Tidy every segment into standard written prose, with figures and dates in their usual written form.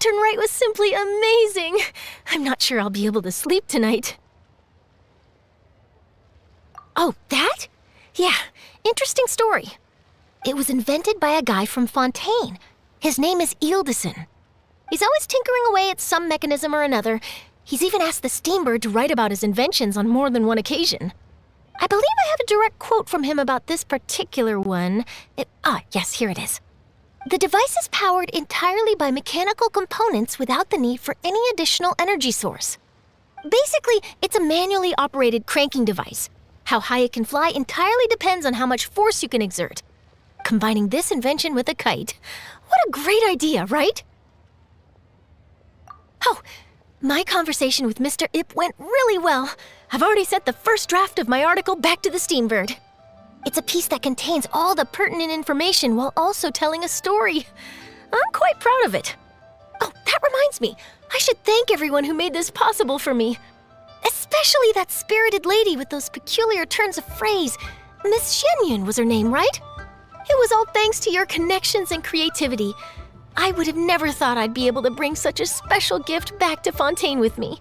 lantern rite was simply amazing. I'm not sure I'll be able to sleep tonight. Oh, that? Yeah, interesting story. It was invented by a guy from Fontaine. His name is Ildison. He's always tinkering away at some mechanism or another. He's even asked the Steambird to write about his inventions on more than one occasion. I believe I have a direct quote from him about this particular one. Yes, here it is. The device is powered entirely by mechanical components without the need for any additional energy source. Basically, it's a manually operated cranking device. How high it can fly entirely depends on how much force you can exert. Combining this invention with a kite. What a great idea, right? Oh, my conversation with Mr. Ip went really well. I've already sent the first draft of my article back to the Steambird. It's a piece that contains all the pertinent information while also telling a story. I'm quite proud of it. Oh, that reminds me. I should thank everyone who made this possible for me. Especially that spirited lady with those peculiar turns of phrase. Miss Shenyun was her name, right? It was all thanks to your connections and creativity. I would have never thought I'd be able to bring such a special gift back to Fontaine with me.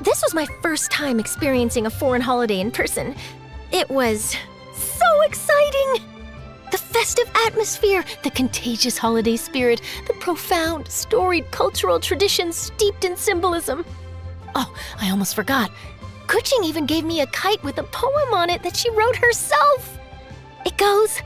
This was my first time experiencing a foreign holiday in person. It was so exciting! The festive atmosphere, the contagious holiday spirit, the profound, storied cultural traditions steeped in symbolism. Oh, I almost forgot. Kuching even gave me a kite with a poem on it that she wrote herself. It goes,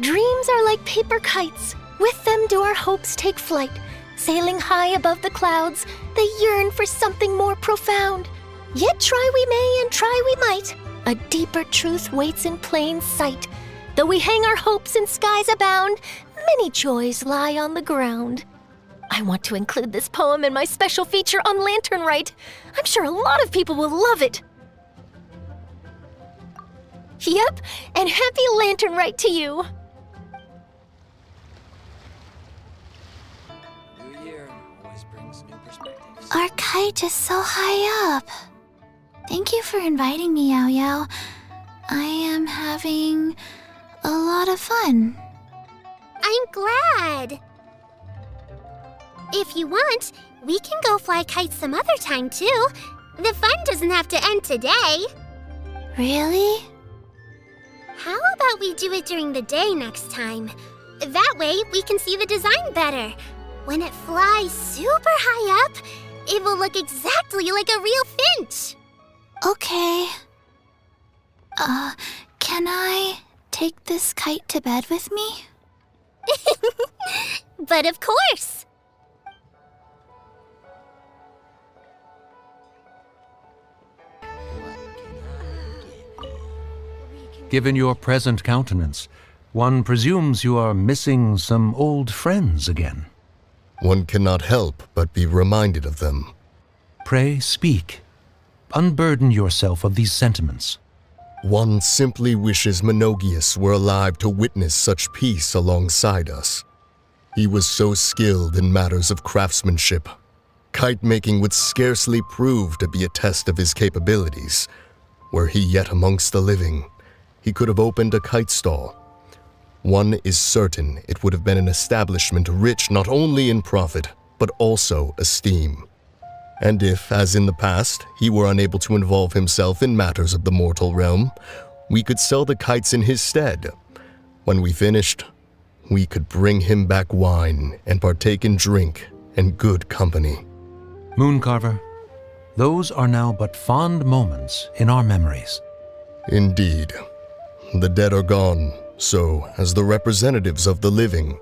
"Dreams are like paper kites. With them do our hopes take flight. Sailing high above the clouds, they yearn for something more profound. Yet try we may and try we might. A deeper truth waits in plain sight. Though we hang our hopes in skies abound, many joys lie on the ground." I want to include this poem in my special feature on Lantern Rite. I'm sure a lot of people will love it. Yep, and happy Lantern Rite to you. New year always brings new perspectives. Our kite is so high up. Thank you for inviting me, Yao Yao. I am having a lot of fun. I'm glad. If you want, we can go fly kites some other time too. The fun doesn't have to end today. Really? How about we do it during the day next time? That way we can see the design better. When it flies super high up, it will look exactly like a real finch. Okay. Can I take this kite to bed with me? But of course. Given your present countenance, one presumes you are missing some old friends again. One cannot help but be reminded of them. Pray speak. Unburden yourself of these sentiments. One simply wishes Menogius were alive to witness such peace alongside us. He was so skilled in matters of craftsmanship. Kite-making would scarcely prove to be a test of his capabilities. Were he yet amongst the living, he could have opened a kite stall. One is certain it would have been an establishment rich not only in profit, but also esteem. And if, as in the past, he were unable to involve himself in matters of the mortal realm, we could sell the kites in his stead. When we finished, we could bring him back wine and partake in drink and good company. Mooncarver, those are now but fond moments in our memories. Indeed. The dead are gone, so, as the representatives of the living,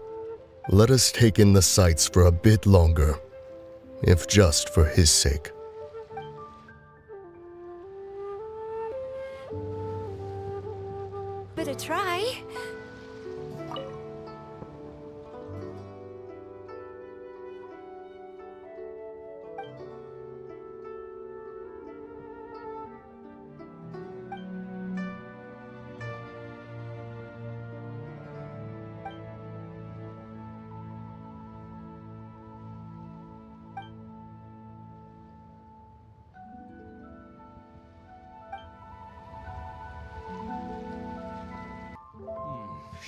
let us take in the sights for a bit longer, if just for his sake. Better try.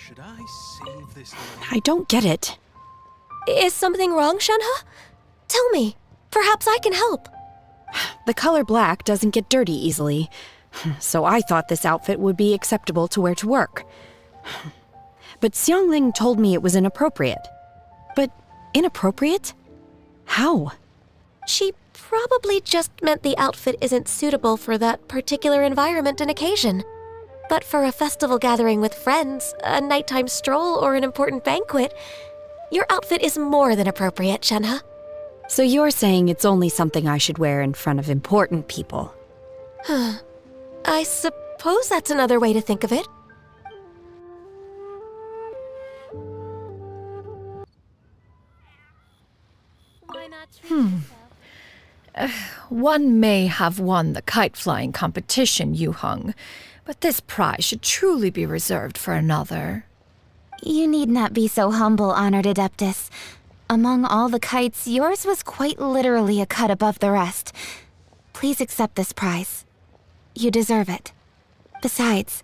Should I save this? I don't get it. Is something wrong, Shenhe? Tell me. Perhaps I can help. The color black doesn't get dirty easily, so I thought this outfit would be acceptable to wear to work. But Xiangling told me it was inappropriate. But inappropriate? How? She probably just meant the outfit isn't suitable for that particular environment and occasion. But for a festival gathering with friends, a nighttime stroll, or an important banquet, your outfit is more than appropriate, Shenhe. So you're saying it's only something I should wear in front of important people? I suppose that's another way to think of it. One may have won the kite-flying competition, Yuheng, but this prize should truly be reserved for another. You need not be so humble, honored Adeptus. Among all the kites, yours was quite literally a cut above the rest. Please accept this prize. You deserve it. Besides,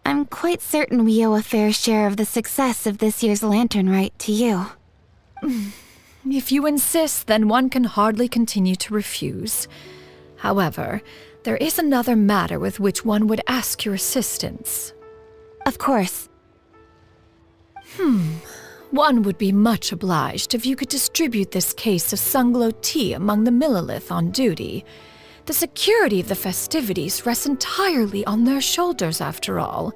I'm quite certain we owe a fair share of the success of this year's lantern rite to you. If you insist, then one can hardly continue to refuse. However, there is another matter with which one would ask your assistance. Of course. One would be much obliged if you could distribute this case of Sunglow tea among the Millilith on duty. The security of the festivities rests entirely on their shoulders, after all.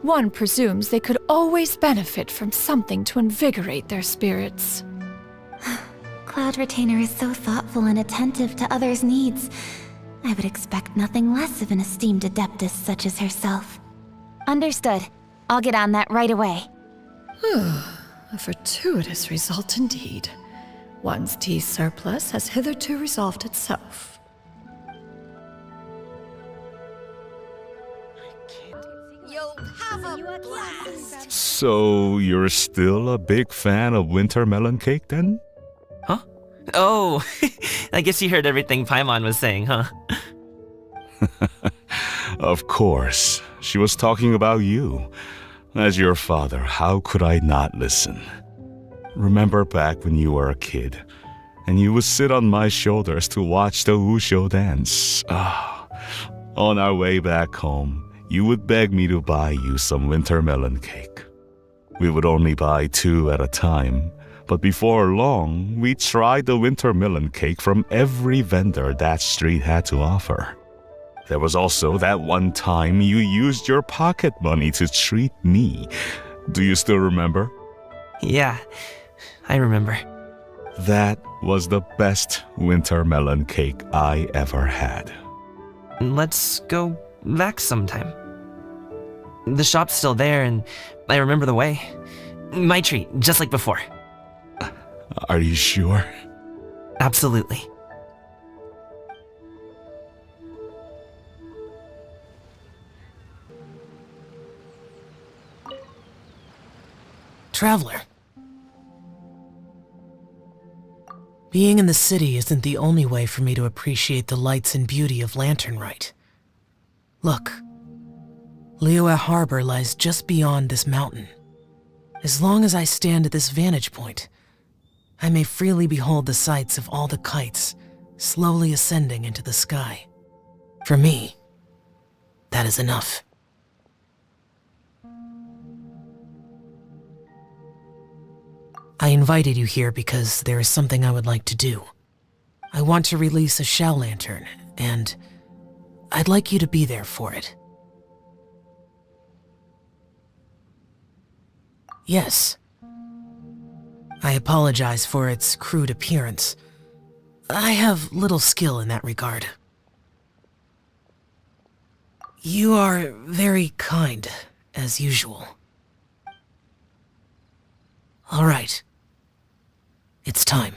One presumes they could always benefit from something to invigorate their spirits. Cloud Retainer is so thoughtful and attentive to others' needs. I would expect nothing less of an esteemed Adeptus such as herself. Understood. I'll get on that right away. A fortuitous result indeed. One's tea surplus has hitherto resolved itself. So, you're still a big fan of winter melon cake then? Huh? Oh, I guess you heard everything Paimon was saying, huh? Of course. She was talking about you. As your father, how could I not listen? Remember back when you were a kid, and you would sit on my shoulders to watch the Wushu dance. On our way back home, you would beg me to buy you some winter melon cake. We would only buy 2 at a time, but before long, we tried the winter melon cake from every vendor that street had to offer. There was also that one time you used your pocket money to treat me. Do you still remember? Yeah, I remember. That was the best winter melon cake I ever had. Let's go back sometime. The shop's still there, and I remember the way. My treat, just like before. Are you sure? Absolutely. Traveler. Being in the city isn't the only way for me to appreciate the lights and beauty of Lantern Rite. Look, Liyue Harbor lies just beyond this mountain. As long as I stand at this vantage point, I may freely behold the sights of all the kites slowly ascending into the sky. For me, that is enough. I invited you here because there is something I would like to do. I want to release a shell lantern, and I'd like you to be there for it. Yes. I apologize for its crude appearance. I have little skill in that regard. You are very kind, as usual. All right. It's time.